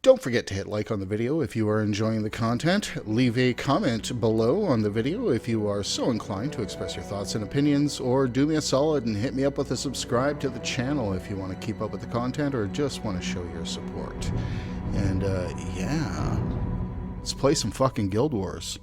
Don't forget to hit like on the video if you are enjoying the content. Leave a comment below on the video if you are so inclined to express your thoughts and opinions, or do me a solid and hit me up with a subscribe to the channel if you want to keep up with the content or just want to show your support. And yeah, let's play some fucking Guild Wars.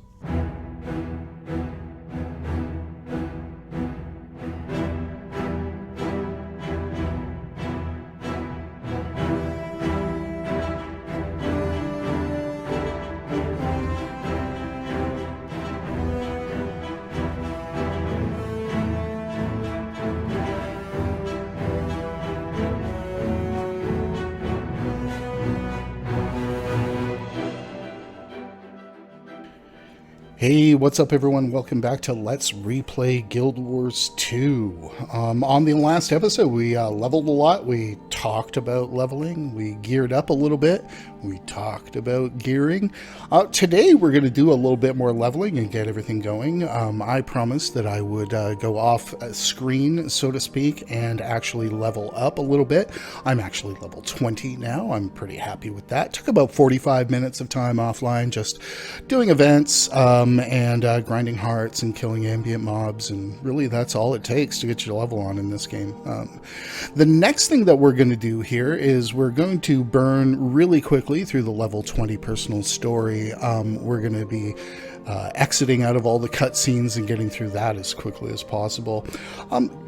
Hey, what's up everyone? Welcome back to Let's Replay Guild Wars 2. On the last episode, we leveled a lot. We talked about leveling. We geared up a little bit. We talked about gearing. Today, we're going to do a little bit more leveling and get everything going. I promised that I would go off screen, so to speak, and actually level up a little bit. I'm actually level 20 now. I'm pretty happy with that. Took about 45 minutes of time offline, just doing events, and grinding hearts and killing ambient mobs, and really that's all it takes to get your level on in this game. The next thing that we're going to do here is we're going to burn really quickly through the level 20 personal story. We're going to be exiting out of all the cutscenes and getting through that as quickly as possible.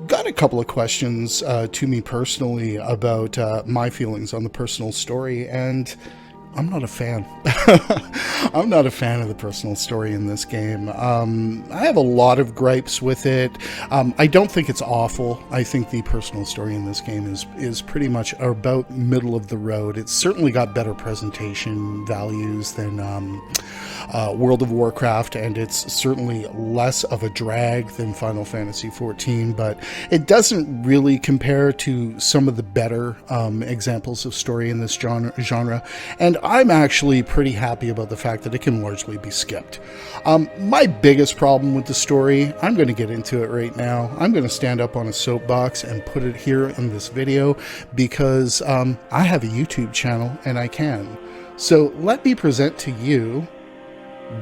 Got a couple of questions to me personally about my feelings on the personal story, and I'm not a fan. I'm not a fan of the personal story in this game. I have a lot of gripes with it. I don't think it's awful. I think the personal story in this game is pretty much about middle of the road. It's certainly got better presentation values than World of Warcraft, and it's certainly less of a drag than Final Fantasy XIV, but it doesn't really compare to some of the better examples of story in this genre, and I'm actually pretty happy about the fact that it can largely be skipped. My biggest problem with the story, I'm going to get into it right now. I'm going to stand up on a soapbox and put it here in this video because I have a YouTube channel and I can. So let me present to you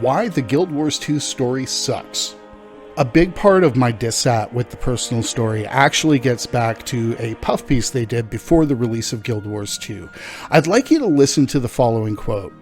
why the Guild Wars 2 story sucks. A big part of my dissat with the personal story actually gets back to a puff piece they did before the release of Guild Wars 2. I'd like you to listen to the following quote.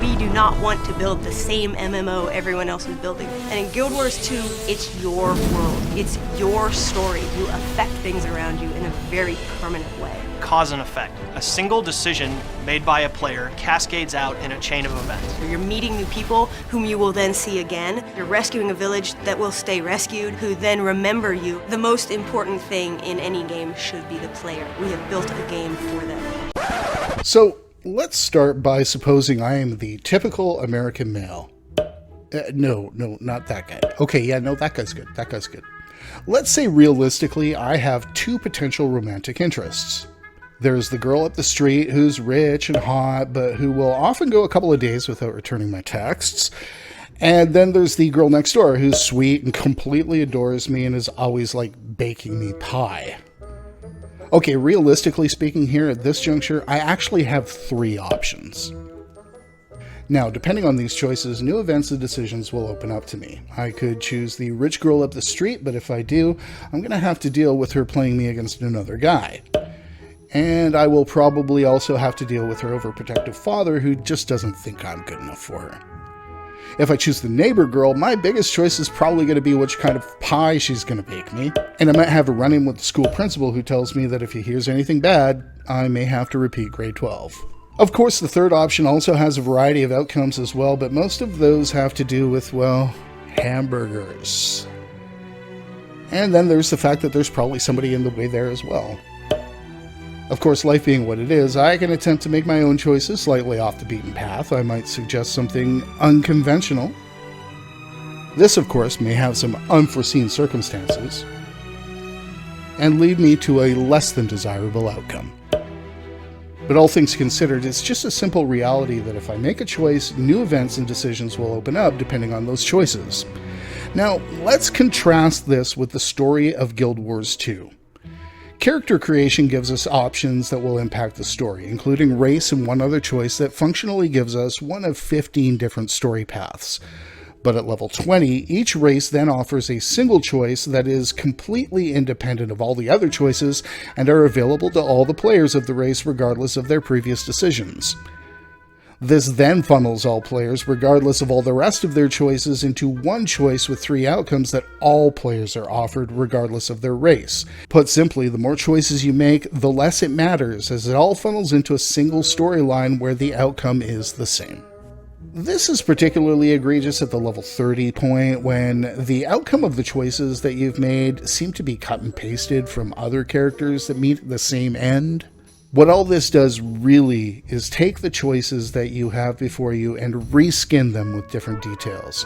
We do not want to build the same MMO everyone else is building. And in Guild Wars 2, it's your world. It's your story. You affect things around you in a very permanent way. Cause and effect. A single decision made by a player cascades out in a chain of events. You're meeting new people whom you will then see again. You're rescuing a village that will stay rescued, who then remember you. The most important thing in any game should be the player. We have built a game for them. So let's start by supposing I am the typical American male. No, not that guy. Okay, yeah, no, that guy's good. That guy's good. Let's say realistically, I have two potential romantic interests. There's the girl up the street who's rich and hot, but who will often go a couple of days without returning my texts. And then there's the girl next door who's sweet and completely adores me and is always like baking me pie. Okay, realistically speaking here at this juncture, I actually have three options. Now, depending on these choices, new events and decisions will open up to me. I could choose the rich girl up the street, but if I do, I'm going to have to deal with her playing me against another guy. And I will probably also have to deal with her overprotective father who just doesn't think I'm good enough for her. If I choose the neighbor girl, my biggest choice is probably going to be which kind of pie she's going to bake me. And I might have a run-in with the school principal who tells me that if he hears anything bad, I may have to repeat grade 12. Of course, the third option also has a variety of outcomes as well, but most of those have to do with, well, hamburgers. And then there's the fact that there's probably somebody in the way there as well. Of course, life being what it is, I can attempt to make my own choices slightly off the beaten path. I might suggest something unconventional. This, of course, may have some unforeseen circumstances and lead me to a less than desirable outcome. But all things considered, it's just a simple reality that if I make a choice, new events and decisions will open up depending on those choices. Now, let's contrast this with the story of Guild Wars 2. Character creation gives us options that will impact the story, including race and one other choice that functionally gives us one of 15 different story paths. But at level 20, each race then offers a single choice that is completely independent of all the other choices and are available to all the players of the race regardless of their previous decisions. This then funnels all players, regardless of all the rest of their choices, into one choice with 3 outcomes that all players are offered, regardless of their race. Put simply, the more choices you make, the less it matters, as it all funnels into a single storyline where the outcome is the same. This is particularly egregious at the level 30 point, when the outcome of the choices that you've made seem to be cut and pasted from other characters that meet the same end. What all this does really is take the choices that you have before you and reskin them with different details.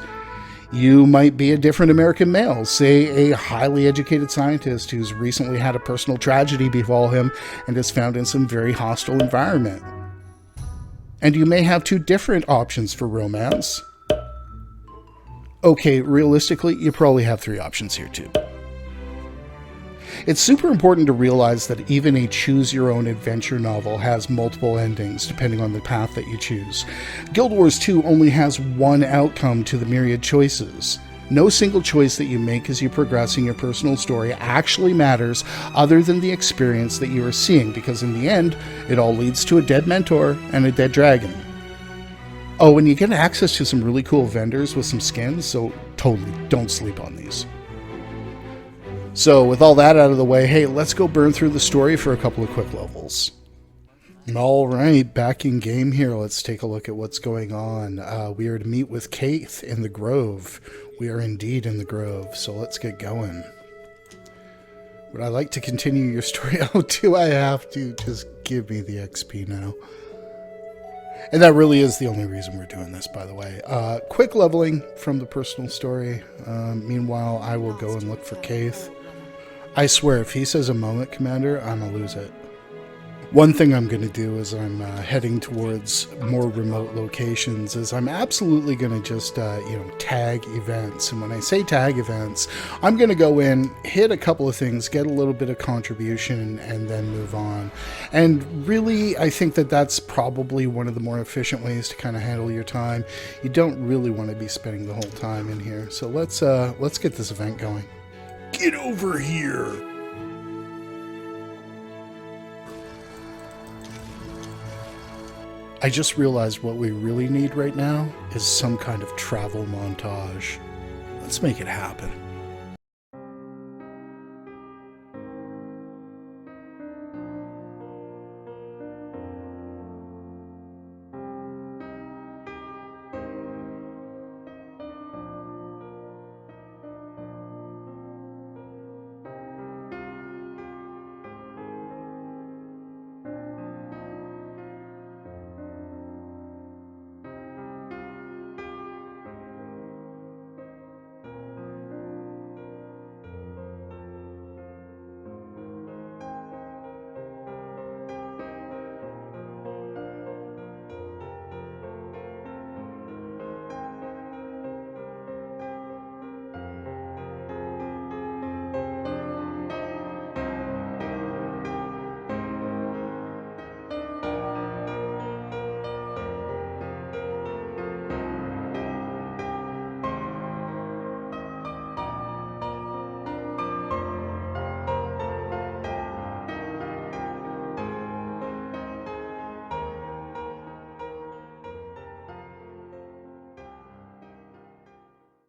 You might be a different American male, say a highly educated scientist who's recently had a personal tragedy befall him and is found in some very hostile environment. And you may have 2 different options for romance. Okay, realistically, you probably have 3 options here too. It's super important to realize that even a choose-your-own-adventure novel has multiple endings, depending on the path that you choose. Guild Wars 2 only has one outcome to the myriad choices. No single choice that you make as you progress in your personal story actually matters other than the experience that you are seeing, because in the end, it all leads to a dead mentor and a dead dragon. Oh, and you get access to some really cool vendors with some skins, so totally don't sleep on these. So with all that out of the way, hey, let's go burn through the story for a couple of quick levels. All right, back in game here. Let's take a look at what's going on. We are to meet with Keith in the Grove. We are indeed in the Grove, so let's get going. Would I like to continue your story? Oh, do I have to? Just give me the XP now. And that really is the only reason we're doing this, by the way. Quick leveling from the personal story. Meanwhile, I will go and look for Keith. I swear, if he says a moment, Commander, I'm going to lose it. One thing I'm going to do as I'm heading towards more remote locations is I'm absolutely going to just, tag events. And when I say tag events, I'm going to go in, hit a couple of things, get a little bit of contribution, and then move on. And really, I think that that's probably one of the more efficient ways to kind of handle your time. You don't really want to be spending the whole time in here. So let's get this event going. Get over here! I just realized what we really need right now is some kind of travel montage. Let's make it happen.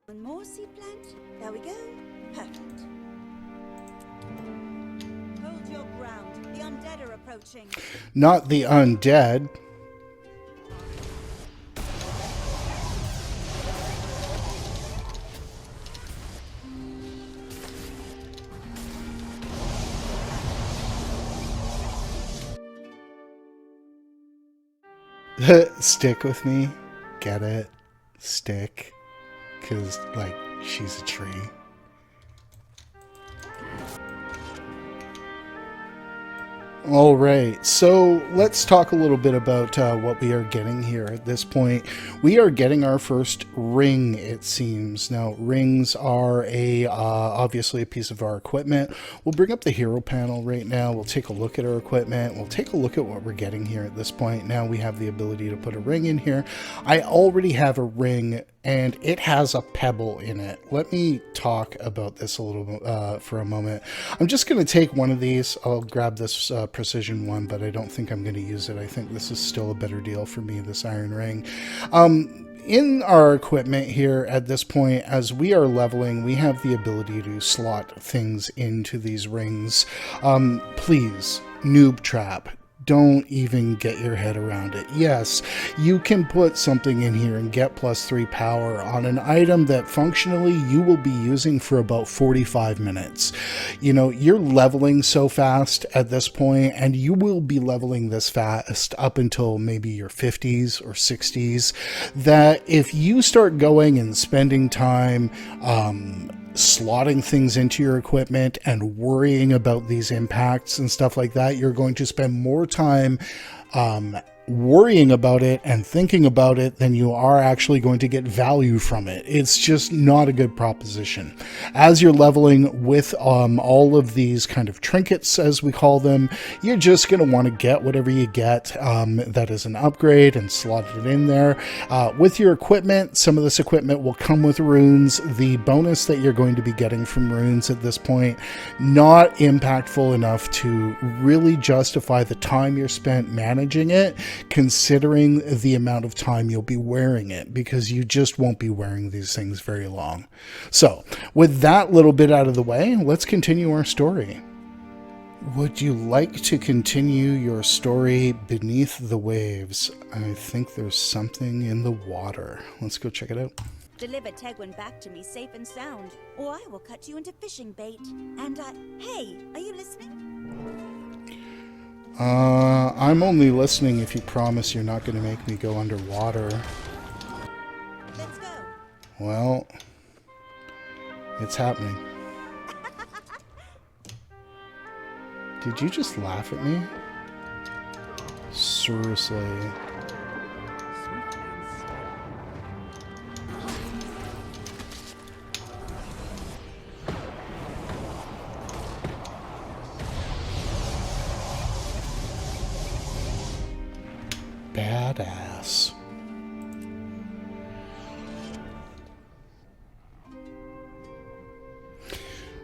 One more seed plant. There we go. Perfect. Hold your ground. The undead are approaching. Not the undead. Stick with me. Get it? Stick. Because, like, she's a tree. All right, so let's talk a little bit about what we are getting here at this point. We are getting our first ring, it seems. Now, rings are obviously a piece of our equipment. We'll bring up the hero panel right now. We'll take a look at our equipment. We'll take a look at what we're getting here at this point. Now we have the ability to put a ring in here. I already have a ring, and it has a pebble in it. Let me talk about this a little for a moment. I'm just going to take one of these. I'll grab this precision one, but I don't think I'm going to use it. I think this is still a better deal for me, this iron ring. In our equipment here at this point, as we are leveling, we have the ability to slot things into these rings. Please, noob trap. Don't even get your head around it. Yes, you can put something in here and get +3 power on an item that functionally you will be using for about 45 minutes. You know, you're leveling so fast at this point, and you will be leveling this fast up until maybe your 50s or 60s, that if you start going and spending time slotting things into your equipment and worrying about these impacts and stuff like that, you're going to spend more time worrying about it and thinking about it than you are actually going to get value from it. It's just not a good proposition. As you're leveling with all of these kind of trinkets, as we call them, you're just going to want to get whatever you get that is an upgrade and slot it in there. With your equipment, some of this equipment will come with runes. The bonus that you're going to be getting from runes at this point, not impactful enough to really justify the time you're spent managing it, considering the amount of time you'll be wearing it, because you just won't be wearing these things very long. So with that little bit out of the way, let's continue our story. Would you like to continue your story beneath the waves? I think there's something in the water. Let's go check it out. Deliver Tegwin back to me safe and sound, or I will cut you into fishing bait. And hey, are you listening? I'm only listening if you promise you're not going to make me go underwater. Let's go. Well, it's happening. Did you just laugh at me? Seriously. Badass.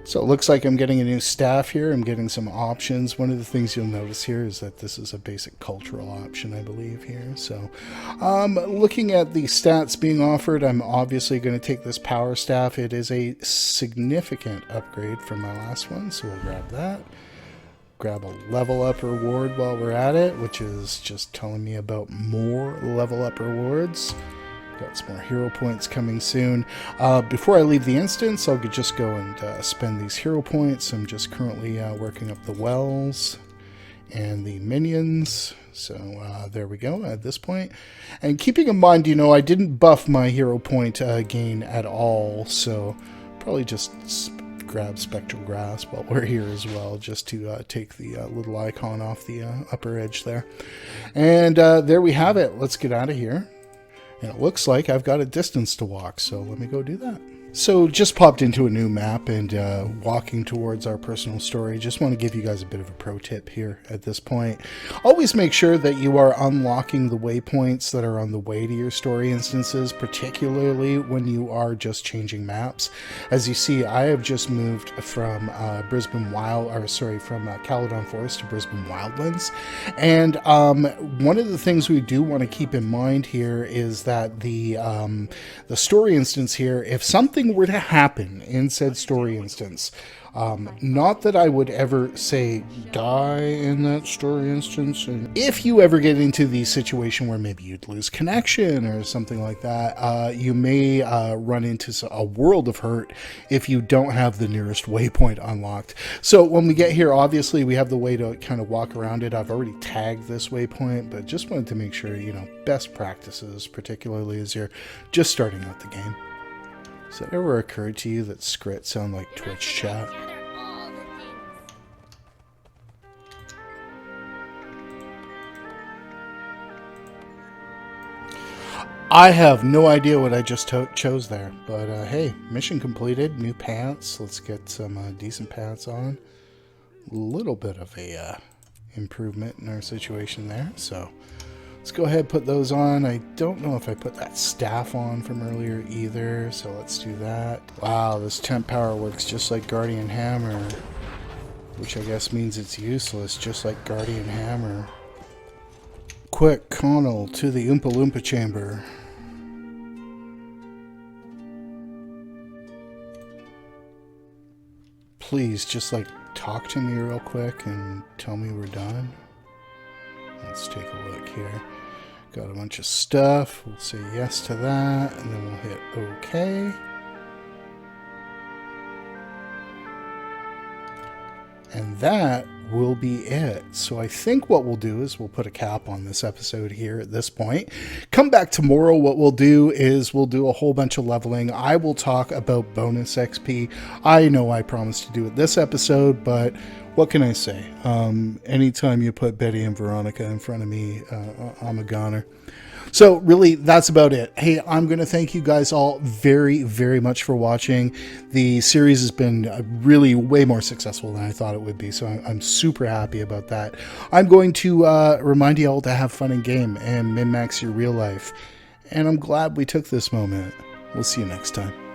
So it looks like I'm getting a new staff here. I'm getting some options. One of the things you'll notice here is that this is a basic cultural option, I believe, here. So looking at the stats being offered, I'm obviously going to take this power staff. It is a significant upgrade from my last one, so we'll grab that. Grab a level up reward while we're at it, which is just telling me about more level up rewards. Got some more hero points coming soon. Before I leave the instance, I'll just go and spend these hero points. I'm just currently working up the wells and the minions. So there we go at this point. And keeping in mind, you know, I didn't buff my hero point gain at all, so probably just grab Spectral Grasp while we're here as well, just to take the little icon off the upper edge there. And there we have it. Let's get out of here. And it looks like I've got a distance to walk, so let me go do that. So just popped into a new map and walking towards our personal story. Just want to give you guys a bit of a pro tip here at this point. Always make sure that you are unlocking the waypoints that are on the way to your story instances, particularly when you are just changing maps. As you see, I have just moved from Caledon Forest to Brisbane Wildlands. And one of the things we do want to keep in mind here is that the story instance here, if something were to happen in said story instance, not that I would ever say die in that story instance, and if you ever get into the situation where maybe you'd lose connection or something like that, you may run into a world of hurt if you don't have the nearest waypoint unlocked. So when we get here, obviously we have the way to kind of walk around it. I've already tagged this waypoint, but just wanted to make sure, you know, best practices, particularly as you're just starting out the game. Has that ever occurred to you that scripts sound like Twitch chat? I have no idea what I just chose there, but hey, mission completed. New pants. Let's get some decent pants on. A little bit of a improvement in our situation there. So let's go ahead and put those on. I don't know if I put that staff on from earlier either, so let's do that. Wow, this temp power works just like Guardian Hammer, which I guess means it's useless, just like Guardian Hammer. Quick, Connell, to the Oompa Loompa chamber. Please, just like talk to me real quick and tell me we're done. Let's take a look here. Got a bunch of stuff. We'll say yes to that, and then we'll hit OK. And that will be it. So I think what we'll do is we'll put a cap on this episode here at this point. Come back tomorrow. What we'll do is we'll do a whole bunch of leveling. I will talk about bonus XP. I know I promised to do it this episode, but what can I say? Anytime you put Betty and Veronica in front of me, I'm a goner. So really, that's about it. Hey, I'm going to thank you guys all very, very much for watching. The series has been really way more successful than I thought it would be, so I'm super happy about that. I'm going to remind you all to have fun in game and min-max your real life. And I'm glad we took this moment. We'll see you next time.